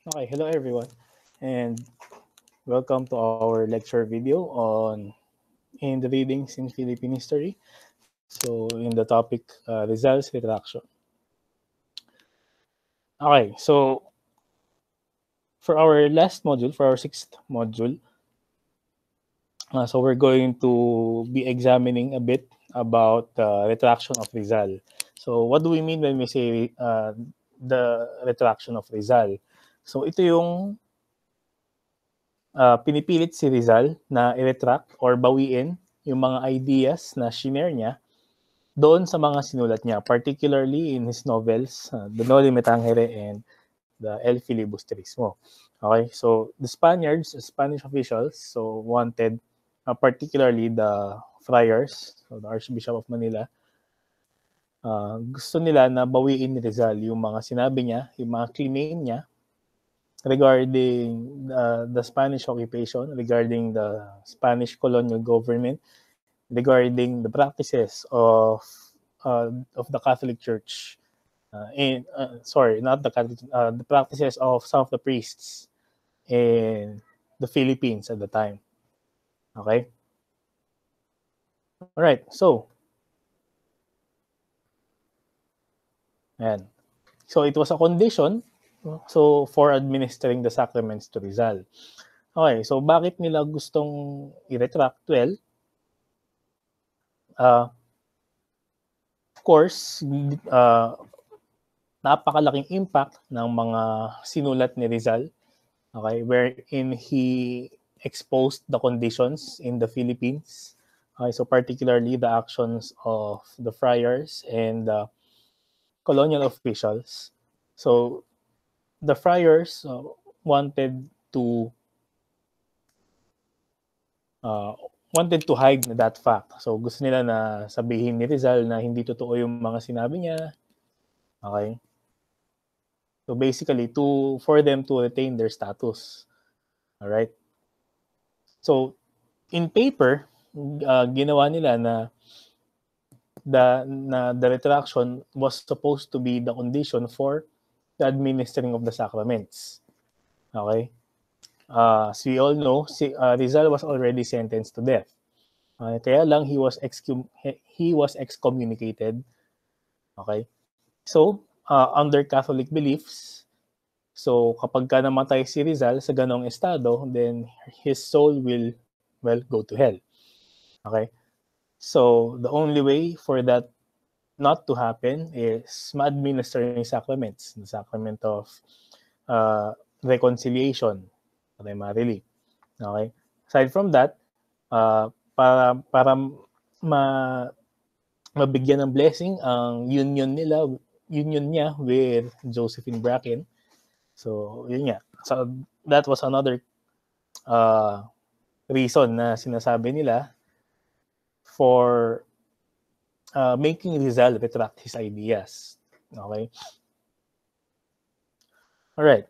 Okay, hello everyone, and welcome to our lecture video on in the readings in Philippine history. So, in the topic Rizal's Retraction. Okay, so for our last module, for our sixth module, so we're going to be examining a bit about the retraction of Rizal. So, what do we mean when we say the retraction of Rizal? So, ito yung pinipilit si Rizal na i-retract or bawiin yung mga ideas na shinare niya doon sa mga sinulat niya, particularly in his novels, The Noli Me Tangere and The El Filibusterismo. Okay, so the Spaniards, Spanish officials, so wanted, particularly the friars, so the Archbishop of Manila, gusto nila na bawiin ni Rizal yung mga sinabi niya, yung mga claim niya regarding the Spanish occupation, regarding the Spanish colonial government, regarding the practices of the Catholic Church. Sorry, not the Catholic, the practices of some of the priests in the Philippines at the time. Okay. All right. So, and so it was a condition. So for administering the sacraments to Rizal. Okay, so bakit nila gustong i-retract? Well, of course, napakalaking impact ng mga sinulat ni Rizal, okay, wherein he exposed the conditions in the Philippines. Okay, so particularly the actions of the friars and the colonial officials. So the friars wanted to uh, wanted to hide that fact. So gusto nila na sabihin ni Rizal na hindi totoo yung mga sinabi niya. Okay? So basically for them to retain their status. All right? So in paper, ginawa nila na the retraction was supposed to be the condition for the administering of the sacraments. Okay? As we all know, Rizal was already sentenced to death. Kaya lang he was excommunicated. Okay? So, under Catholic beliefs, so kapag ka namatay si Rizal sa ganong estado, then his soul will, well, go to hell. Okay? So, the only way for that not to happen is ma-administer yung sacraments, the sacrament of uh, reconciliation, primarily. Okay? Aside from that, para ma mabigyan ng blessing ang union niya with Josephine Bracken. So, yun nga. So, that was another uh, reason na sinasabi nila for making Rizal retract his ideas. Okay? All right.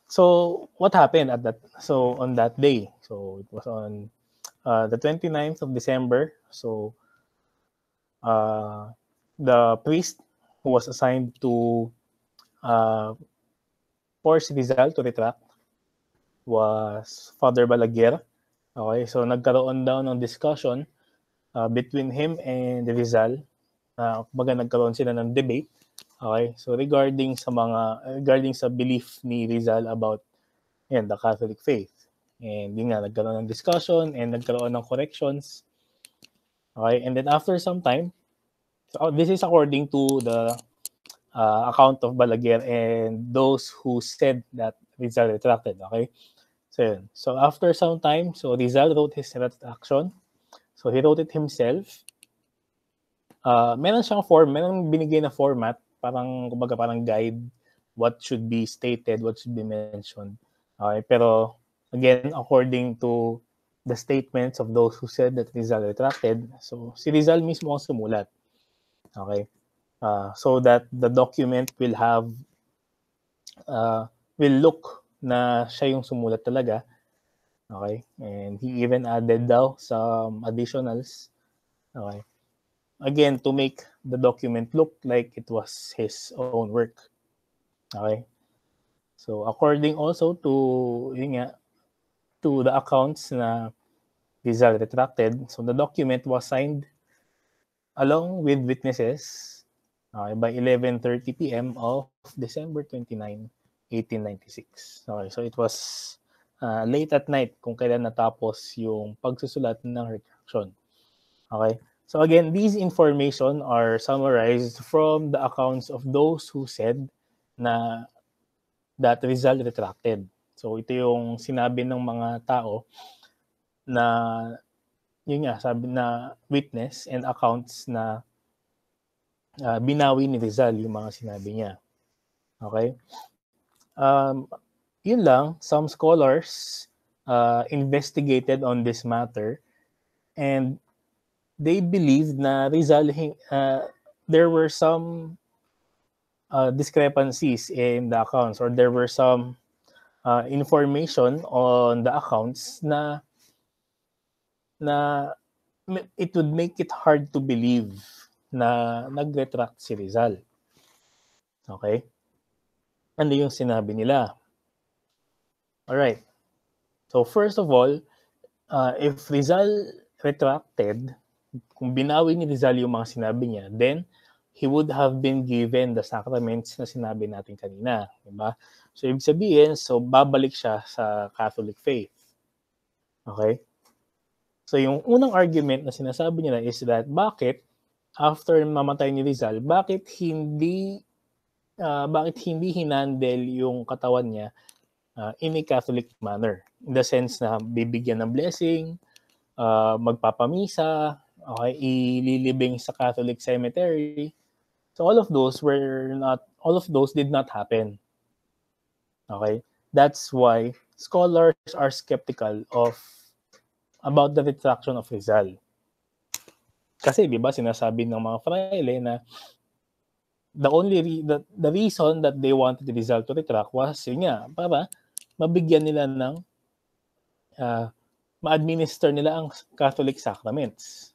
So, what happened on that day? So, it was on the 29th of December. So, the priest who was assigned to force Rizal to retract was Father Balaguer. Okay, so nagkaroon daw ng discussion between him and Rizal. Kumbaga nagkaroon sila ng debate. Okay, so regarding sa belief ni Rizal about the Catholic faith. And yun nga, nagkaroon ng discussion and nagkaroon ng corrections. Okay, and then after some time, so this is according to the account of Balaguer and those who said that Rizal retracted. Okay, so yun. So after some time, so Rizal wrote his retraction. So he wrote it himself. Meron siyang meron binigay na format, kumbaga parang guide, what should be stated, what should be mentioned. Okay, pero again, according to the statements of those who said that Rizal retracted, so si Rizal mismo ang sumulat. Okay? So that the document will look na siya yung sumulat talaga. Okay? And he even added daw some additionals. Okay? Again, to make the document look like it was his own work. Okay? So according also to the accounts na Rizal retracted, so the document was signed along with witnesses by 11:30 p.m. of December 29, 1896. Okay, so it was late at night kung kailan natapos yung pagsusulat ng retraction. Okay, so again, these information are summarized from the accounts of those who said na that Rizal retracted. So ito yung sinabi ng mga tao na yun nga, sabi na witness and accounts na binawi ni Rizal yung mga sinabi niya. Okay? Yun lang, some scholars investigated on this matter and they believed na Rizal, there were some discrepancies in the accounts, or there were some information on the accounts na it would make it hard to believe na nag-retract si Rizal. Okay? Ano yung sinabi nila? Alright. So first of all, if Rizal retracted, kung binawi ni Rizal yung mga sinabi niya, then he would have been given the sacraments na sinabi natin kanina. Diba? So ibig sabihin, so babalik siya sa Catholic faith. Okay? So yung unang argument na sinasabi nila is that bakit after mamatay ni Rizal, bakit hindi hinandle yung katawan niya in a Catholic manner? In the sense na bibigyan ng blessing, magpapamisa, okay, ililibing sa Catholic cemetery. So all of those did not happen. Okay? That's why scholars are skeptical about the retraction of Rizal. Kasi 'di ba sinasabi ng mga fraile na the reason that they wanted Rizal to retract was yun nga, para mabigyan nila ng ma-administer nila ang Catholic sacraments.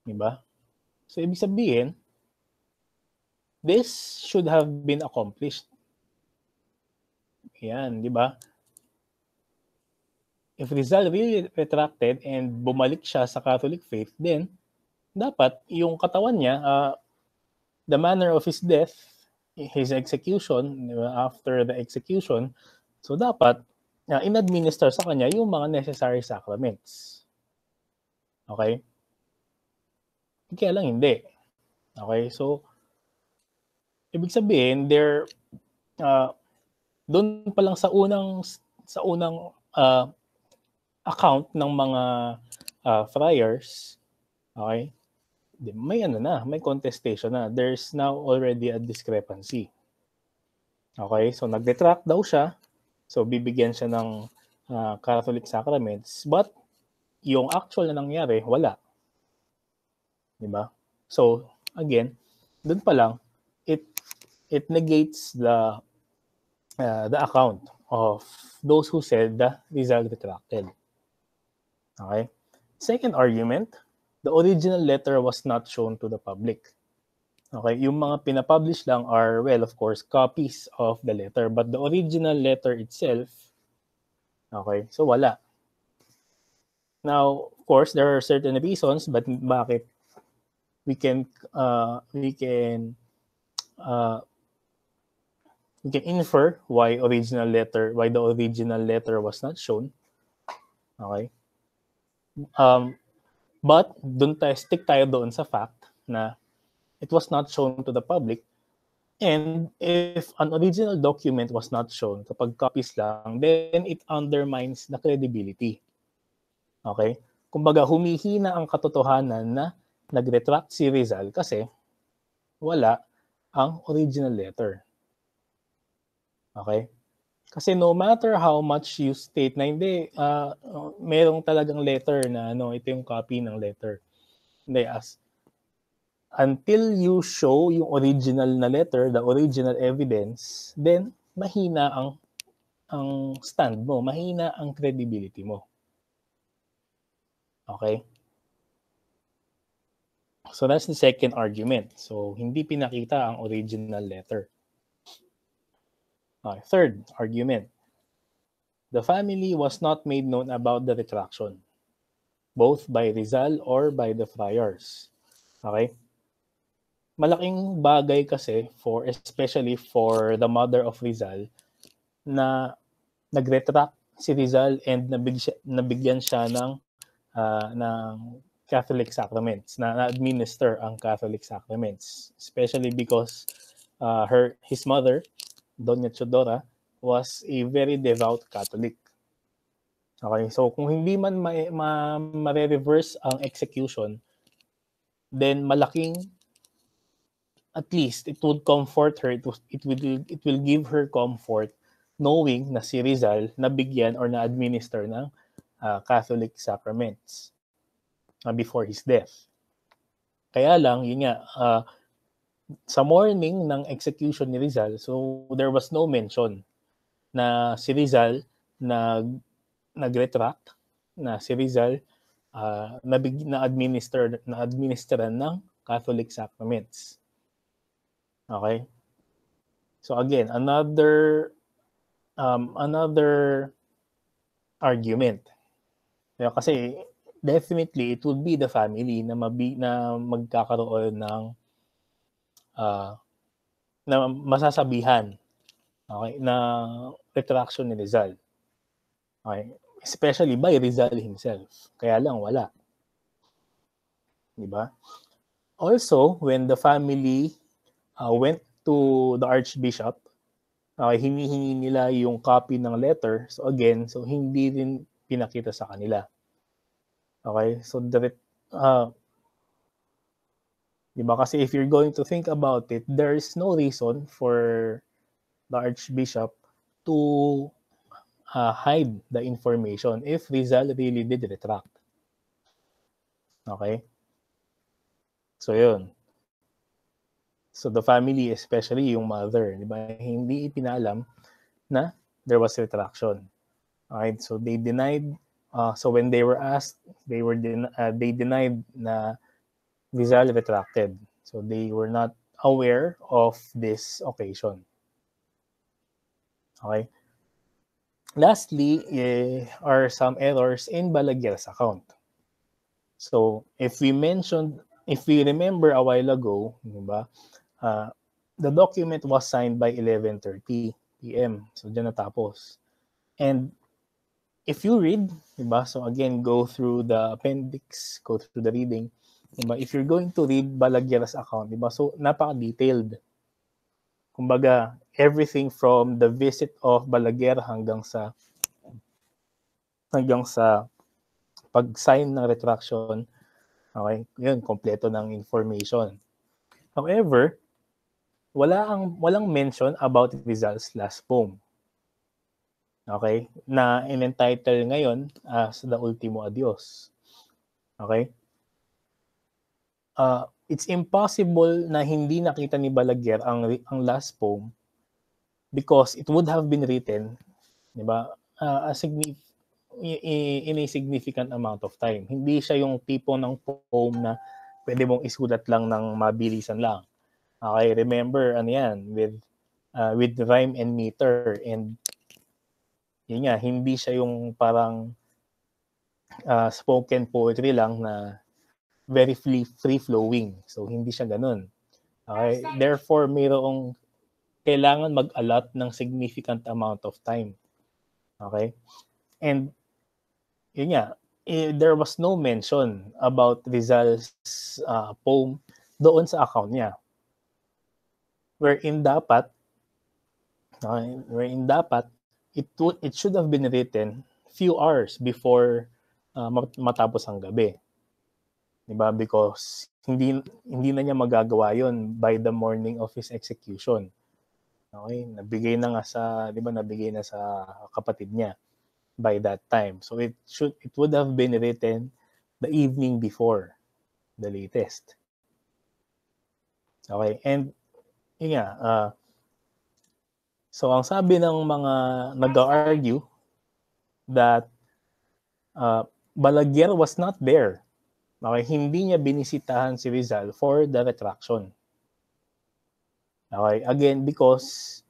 'Di ba? So ibig sabihin, this should have been accomplished. Yan, 'di ba? If Rizal really retracted and bumalik siya sa Catholic faith, then dapat yung katawan niya, the manner of his death, his execution, after the execution, so dapat in-administer sa kanya yung mga necessary sacraments. Okay? Kaya lang hindi. Okay? So, ibig sabihin, doon pa lang sa unang account ng mga friars, okay, may contestation na. There's now already a discrepancy. Okay, so nag-retract daw siya, so bibigyan siya ng Catholic sacraments, but yung actual na nangyari, wala. Diba? So, again, doon pa lang, it negates the account of those who said the Rizal retracted. Okay? Second argument, the original letter was not shown to the public. Okay, yung mga pinapublish lang are, well, of course, copies of the letter, but the original letter itself, okay, so wala. Now, of course, there are certain reasons but bakit we can infer why the original letter was not shown. Okay? But stick tayo doon sa fact na it was not shown to the public, and if an original document was not shown, kapag copies lang, then it undermines the credibility. Okay? Kumbaga, humihina ang katotohanan na nag-retract si Rizal kasi wala ang original letter. Okay? Kasi no matter how much you state na hindi, merong talagang letter na ito yung copy ng letter. Hindi, until you show yung original na letter, the original evidence, then mahina ang stand mo, mahina ang credibility mo. Okay? So that's the second argument. So hindi pinakita ang original letter. Third argument, the family was not made known about the retraction, both by Rizal or by the friars. Okay? Malaking bagay kasi especially for the mother of Rizal na nag-retract si Rizal and nabigyan siya ng Catholic sacraments, na-administer ang Catholic sacraments, especially because his mother, Doña Chodora, was a very devout Catholic. Okay, so kung hindi man ma-reverse ang execution, then at least it would comfort her, it will give her comfort knowing na si Rizal nabigyan or na-administer ng Catholic sacraments before his death. Kaya lang, yun nga, sa morning ng execution ni Rizal, so there was no mention na si Rizal nag-retract, na si Rizal na-administeran ng Catholic sacraments. Okay? So again, another argument. Kasi definitely it would be the family na magkakaroon ng na masasabihan, okay, na retraction ni Rizal. Okay? Especially by Rizal himself. Kaya lang wala. Diba? Also, when the family went to the Archbishop, hinihingi nila yung copy ng letter. So again, hindi rin pinakita sa kanila. Okay? So diba? Kasi if you're going to think about it, there is no reason for the Archbishop to hide the information if Rizal really did retract. Okay? So yun. So the family, especially yung mother, diba? Hindi ipinalam na there was retraction. Alright? So they denied, so when they were asked, they denied na Rizal retracted. So they were not aware of this occasion. Okay? Lastly, are some errors in Balaguer's account. So if we remember a while ago, diba, the document was signed by 11:30 p.m. So dyan natapos. And if you read, diba, so again, go through the appendix, go through the reading, diba, if you're going to read Balaguer's account, diba, so napaka-detailed. Kumbaga, everything from the visit of Balaguer hanggang sa pag-sign ng retraction, okay, yun, kompleto ng information. However, walang mention about Rizal's last poem. Okay? Na in-entitle ngayon as The Ultimo Adios. Okay? It's impossible na hindi nakita ni Balaguer ang last poem because it would have been written, di ba, in a significant amount of time. Hindi siya yung tipo ng poem na pwede mong isulat lang ng mabilisan lang. Okay, remember, ano yan, with rhyme and meter, and yun nga, hindi siya yung parang spoken poetry lang na very free-flowing. So, hindi siya ganun. Okay? Therefore, kailangan mag-allot ng significant amount of time. Okay? And, yun nga, there was no mention about Rizal's poem doon sa account niya. Wherein dapat, it should have been written few hours before matapos ang gabi. Diba? Because hindi na niya magagawa yon by the morning of his execution. Okay? Nabigay na sa kapatid niya by that time. So it would have been written the evening before, the latest. Okay? And yun nga, so ang sabi ng mga nag-argue that Balaguer was not there. Okay, hindi niya binisitahan si Rizal for the retraction. Okay, again, because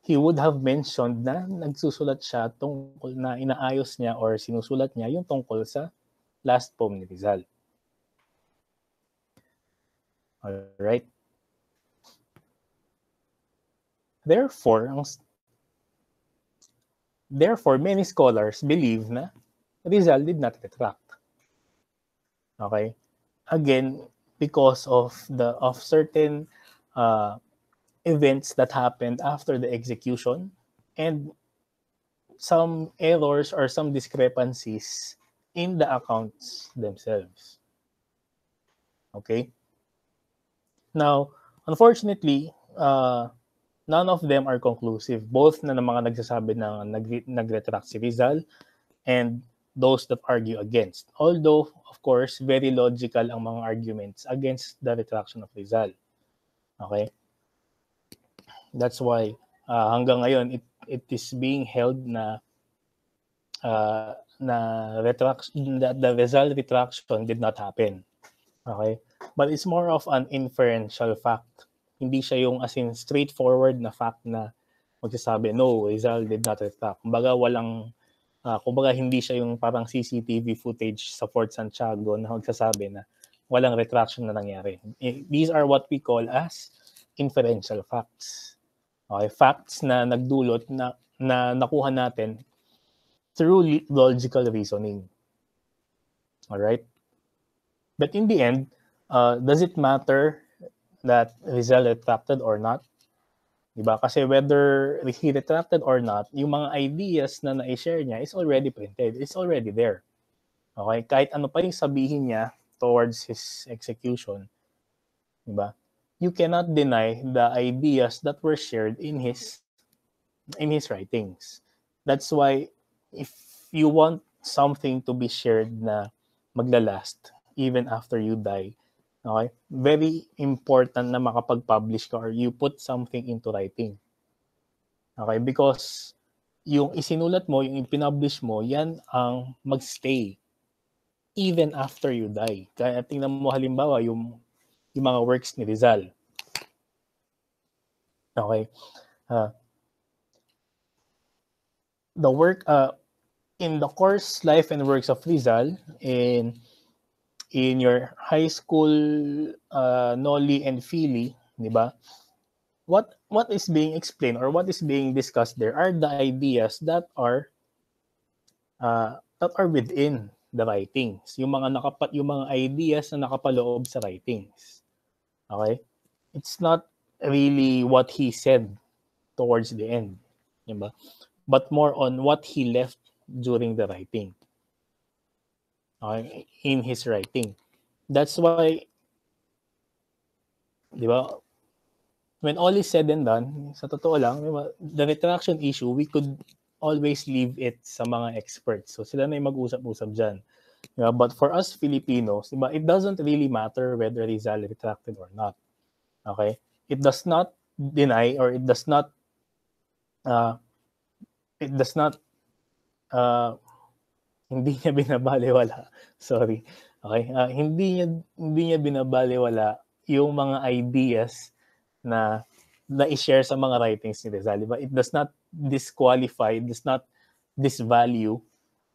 he would have mentioned na nagsusulat siya tungkol na inaayos niya or sinusulat niya yung tungkol sa last poem ni Rizal. Alright? Therefore, many scholars believe na Rizal did not retract. Okay? Again, because of certain events that happened after the execution and some errors or some discrepancies in the accounts themselves. Okay? Now, unfortunately, none of them are conclusive. Both na ng mga nagsasabi na nag-retract si Rizal and those that argue against. Although, of course, very logical ang mga arguments against the retraction of Rizal. Okay? That's why hanggang ngayon it is being held na the Rizal retraction did not happen. Okay? But it's more of an inferential fact. Hindi siya yung as in straightforward na fact na magsasabi, no, Rizal did not retract. Kumbaga hindi siya yung parang CCTV footage sa Fort Santiago na magsasabi na walang retraction na nangyari. These are what we call as inferential facts. Okay, facts na nagdulot na nakuha natin through logical reasoning. Alright? But in the end, does it matter that Rizal retracted or not? Diba? Kasi whether he retracted or not, yung mga ideas na na-share niya is already printed. It's already there. Okay? Kahit ano pa yung sabihin niya towards his execution, diba? You cannot deny the ideas that were shared in his writings. That's why if you want something to be shared na maglalast even after you die, okay, very important na makapag-publish ka or you put something into writing. Okay, because yung isinulat mo, yung i-publish mo, yan ang magstay even after you die. Kaya tingnan mo halimbawa yung mga works ni Rizal. Okay. The work in the course Life and Works of Rizal in your high school Noli and Fili, di ba? What is being explained or what is being discussed there are the ideas that are within the writings. Yung mga ideas na nakapaloob sa writings. Okay? It's not really what he said towards the end, di ba? But more on what he left during the writing. Okay? In his writing. That's why, di ba, when all is said and done, sa totoo lang, diba, the retraction issue, we could always leave it sa mga experts. So sila na yung mag-usap-usap dyan. Diba? But for us Filipinos, diba, it doesn't really matter whether Rizal retracted or not. Okay? It does not deny or it does not hindi niya binabaliwala. Sorry. Okay? Hindi niya binabaliwala yung mga ideas na i-share sa mga writings ni Rizal. Diba? It does not disqualify, it does not disvalue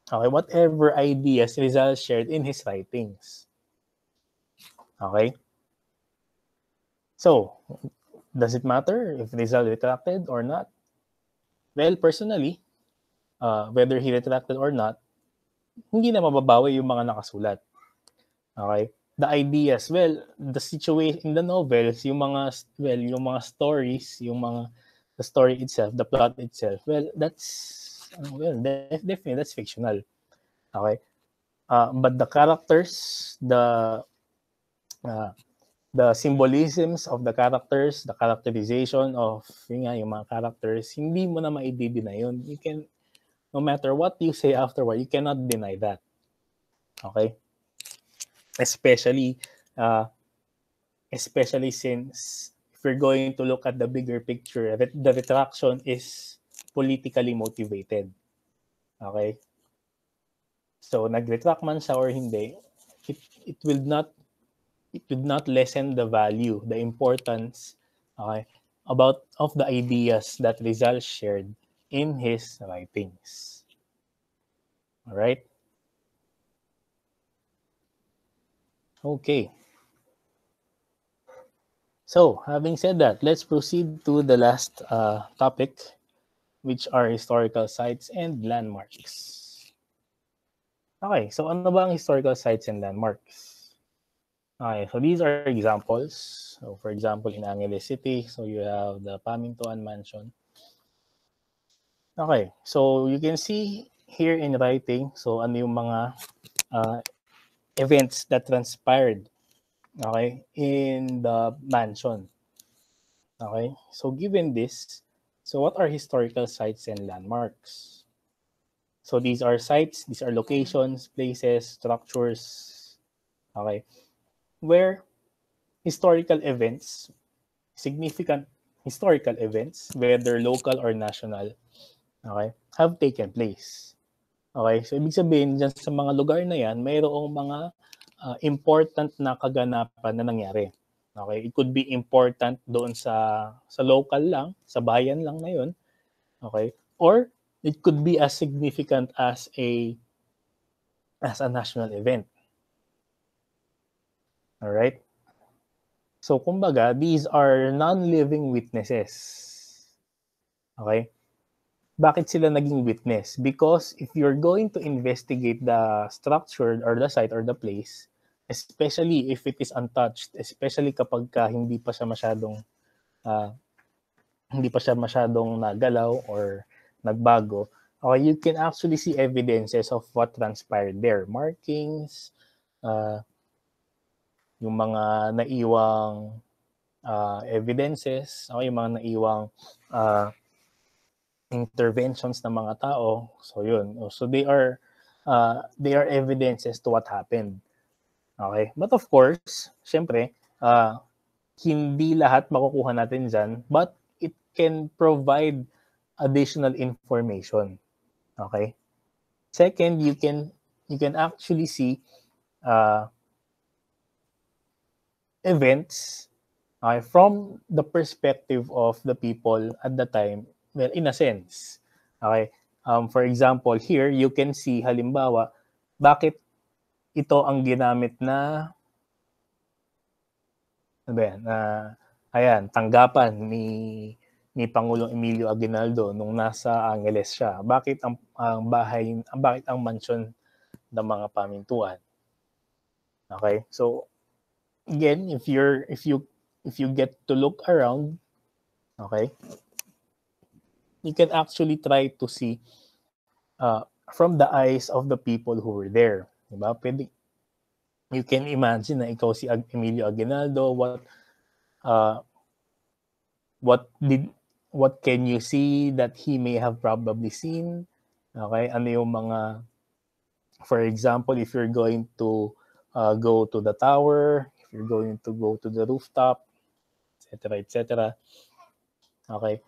whatever ideas Rizal shared in his writings. Okay? So, does it matter if Rizal retracted or not? Well, personally, whether he retracted or not, hindi na mababawi yung mga nakasulat. Okay? The ideas, well, the situation in the novels, yung mga stories, the story itself, the plot itself, well, definitely that's fictional. Okay? But the characters, the symbolisms of the characters, the characterization of yung mga characters, hindi mo na maidideny yun. You can, no matter what you say afterward, you cannot deny that. Okay? Especially since if we're going to look at the bigger picture, the retraction is politically motivated. Okay? So, nag-retract man siya or hindi, it would not lessen the value, the importance, okay, of the ideas that Rizal shared in his writings. All right? Okay. So, having said that, let's proceed to the last topic, which are historical sites and landmarks. Okay, so ano ba ang historical sites and landmarks? Okay, so these are examples. So, for example, in Angeles City, so you have the Pamintuan Mansion. Okay, so you can see here in writing, so ano yung mga uh, events that transpired, okay, in the mansion. Okay, so given this, so what are historical sites and landmarks? So these are sites, these are locations, places, structures, okay, where historical events, significant historical events, whether local or national, okay, have taken place. Okay, so ibig sabihin dyan sa mga lugar na yan, mayroong mga important na kaganapan na nangyari. Okay, it could be important doon sa local lang, sa bayan lang na yun. Okay, or it could be as significant as a national event. All right? So kumbaga, these are non-living witnesses. Okay? Bakit sila naging witness? Because if you're going to investigate the structure or the site or the place, especially if it is untouched, especially kapag hindi pa siya masyadong uh, nagalaw or nagbago, okay, you can actually see evidences of what transpired there. Markings, yung mga naiwang evidences, okay, yung mga naiwang interventions ng mga tao. So yun. So they are evidences to what happened. Okay? But of course, syempre, hindi lahat makukuha natin dyan, but it can provide additional information. Okay? Second, you can actually see events from the perspective of the people at the time, well, in a sense. Okay? For example, here, you can see, halimbawa, bakit ito ang ginamit na, ano ba yan, ayan, tanggapan ni Pangulong Emilio Aguinaldo nung nasa Angeles siya. Bakit bakit ang mansyon ng mga pamintuan? Okay? So, again, if you get to look around, okay, you can actually try to see from the eyes of the people who were there. Diba? Pwede, you can imagine na ikaw si Emilio Aguinaldo, uh, what can you see that he may have probably seen? Okay, ano yung mga, for example, if you're going to go to the tower, if you're going to go to the rooftop, etc., etc. Okay,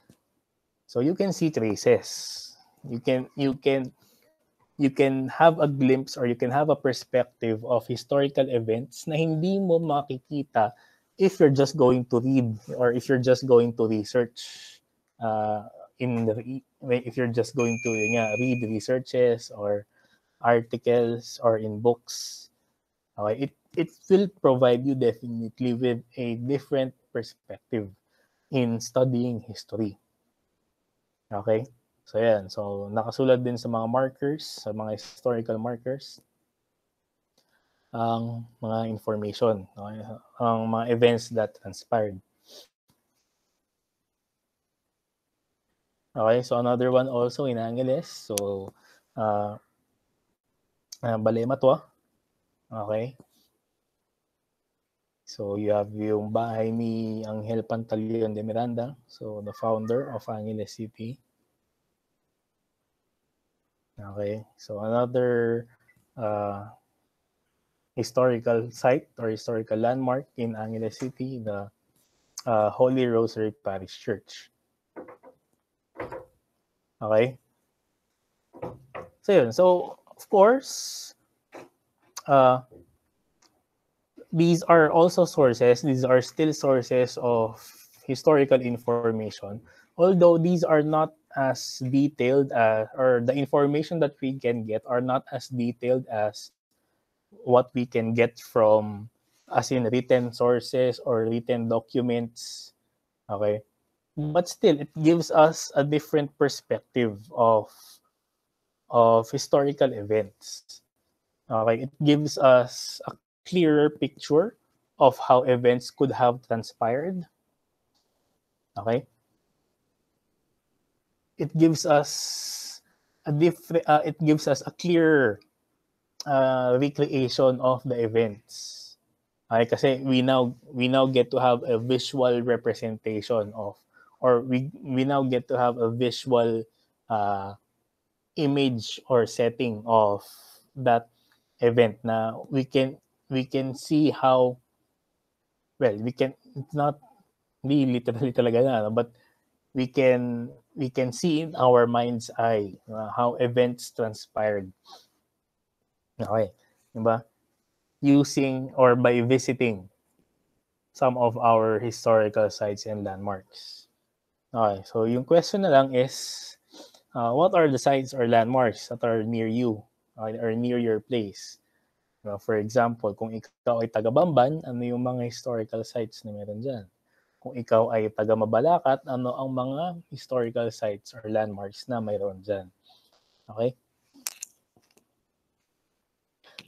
so you can see traces. You can have a glimpse or you can have a perspective of historical events na hindi mo makikita if you're just going to read or if you're just going to research if you're just going to read researches or articles or in books. Okay, it will provide you definitely with a different perspective in studying history. Okay? So, yan. So, nakasulat din sa mga markers, sa mga historical markers, ang mga information, okay? Ang mga events that transpired. Okay, so another one also in Angeles. So, Balay Matwa. Okay. So, you have yung bahay ni Angel Pantaleon de Miranda. So, the founder of Angeles City. Okay. So, another historical site or historical landmark in Angeles City, the Holy Rosary Parish Church. Okay? So, yun. So, of course, these are also sources, these are still sources of historical information, although these are not as detailed or the information that we can get are not as detailed as what we can get from as in written sources or written documents. Okay, but still it gives us a different perspective of historical events. Okay, it gives us a clearer picture of how events could have transpired. Okay, it gives us it gives us a clearer recreation of the events. Okay, kasi we now get to have a visual representation of, or we now get to have a visual uh, image or setting of that event na we can see how, well, we can, it's not really literally talaga na, no, but we can see in our mind's eye how events transpired. Okay, diba? Using or by visiting some of our historical sites and landmarks. Okay, so yung question na lang is, what are the sites or landmarks that are near you or near your place? For example, kung ikaw ay taga Bamban, ano yung mga historical sites na meron dyan? Kung ikaw ay taga Mabalacat, ano ang mga historical sites or landmarks na mayroon dyan? Okay?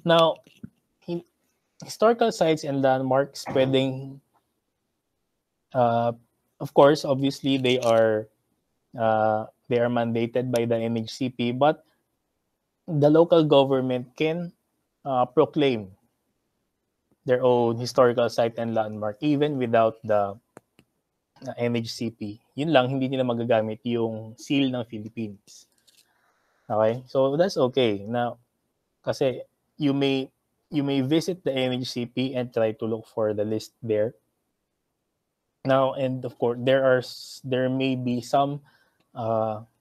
Now, historical sites and landmarks, pwedeng, of course, obviously, they are mandated by the NHCP, but the local government can proclaim their own historical site and landmark even without the NHCP. Yun lang, hindi nila magagamit yung seal ng Philippines. Okay? So that's okay. Now, kasi you may visit the NHCP and try to look for the list there. Now, and of course, there may be some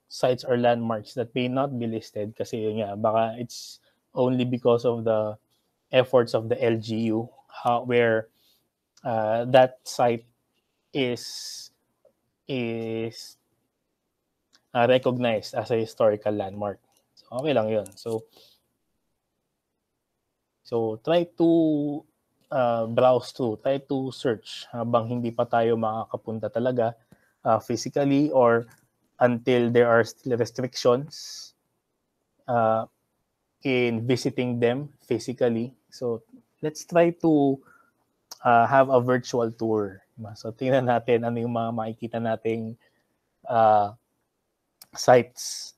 sites or landmarks that may not be listed kasi yun nga, baka it's only because of the efforts of the LGU where that site is recognized as a historical landmark. So, okay lang yun. So try to browse through, try to search habang hindi pa tayo makakapunta talaga physically or until there are still restrictions in visiting them physically. So let's try to have a virtual tour. So tingnan natin ano yung mga makikita nating sites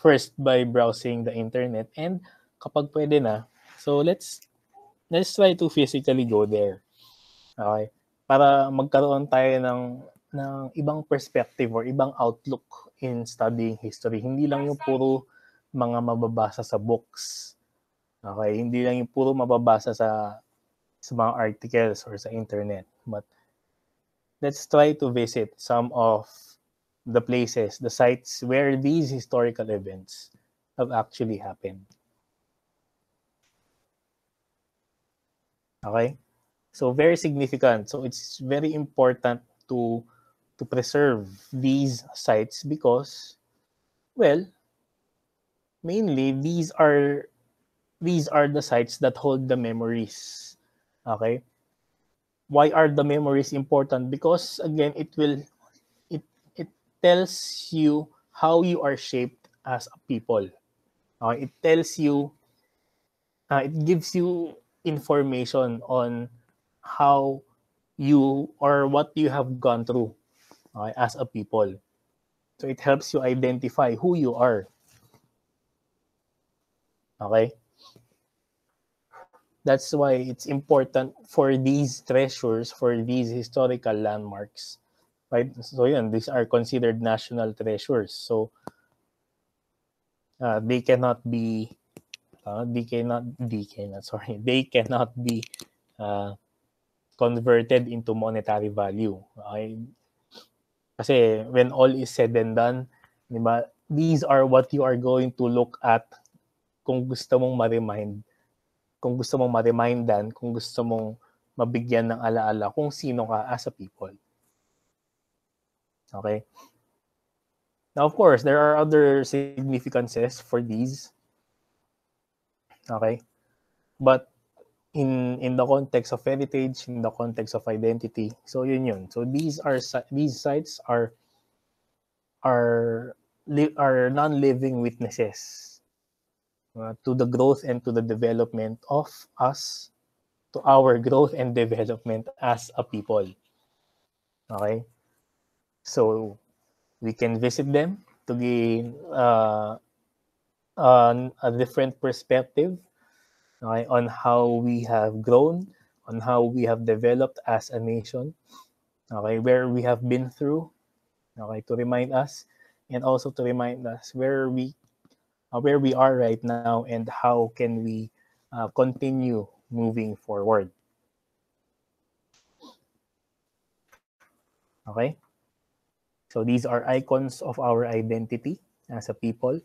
first by browsing the internet, and kapag pwede na, so let's try to physically go there. Okay? Para magkaroon tayo ng ibang perspective or ibang outlook in studying history. Hindi lang yung puro mga mababasa sa books. Okay? Hindi lang yung puro mababasa sa mga articles or sa internet. But let's try to visit some of the places, the sites where these historical events have actually happened. Okay? So very significant. So it's very important to preserve these sites because, well, mainly these are the sites that hold the memories. Okay? Why are the memories important? Because again, it tells you how you are shaped as a people. It tells you, it gives you information on how you or what you have gone through as a people. So it helps you identify who you are. Okay? That's why it's important for these treasures, for these historical landmarks. Right? So yun, these are considered national treasures. So they cannot be they cannot be converted into monetary value. Okay? Kasi when all is said and done, di ba, these are what you are going to look at kung gusto mong ma-remind, kung gusto mong ma-remindan, kung gusto mong mabigyan ng alaala kung sino ka as a people. Okay. Now, of course, there are other significances for these. Okay. But in the context of heritage, in the context of identity, so yun. So these sites are are non-living witnesses to the growth and to the development of us, to our growth and development as a people. Okay? So we can visit them to gain a different perspective, okay, on how we have grown, on how we have developed as a nation, okay, where we have been through, okay, to remind us, and also to remind us where we are right now and how can we continue moving forward. Okay? So these are icons of our identity as a people.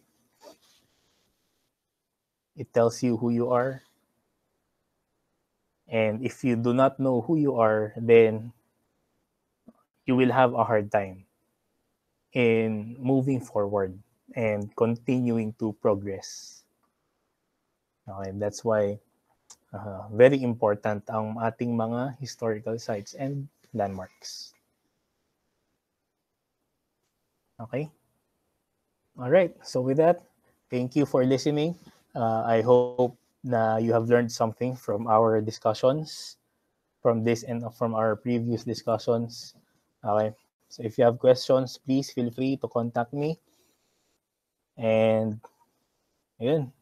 It tells you who you are. And if you do not know who you are, then you will have a hard time in moving forward and continuing to progress. Okay, that's why very important ang ating mga historical sites and landmarks. Okay? All right. So with that, thank you for listening. I hope na you have learned something from our discussions, from this and from our previous discussions. Okay. So if you have questions, please feel free to contact me. And yun.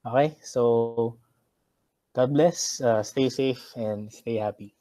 Okay. So God bless. Stay safe and stay happy.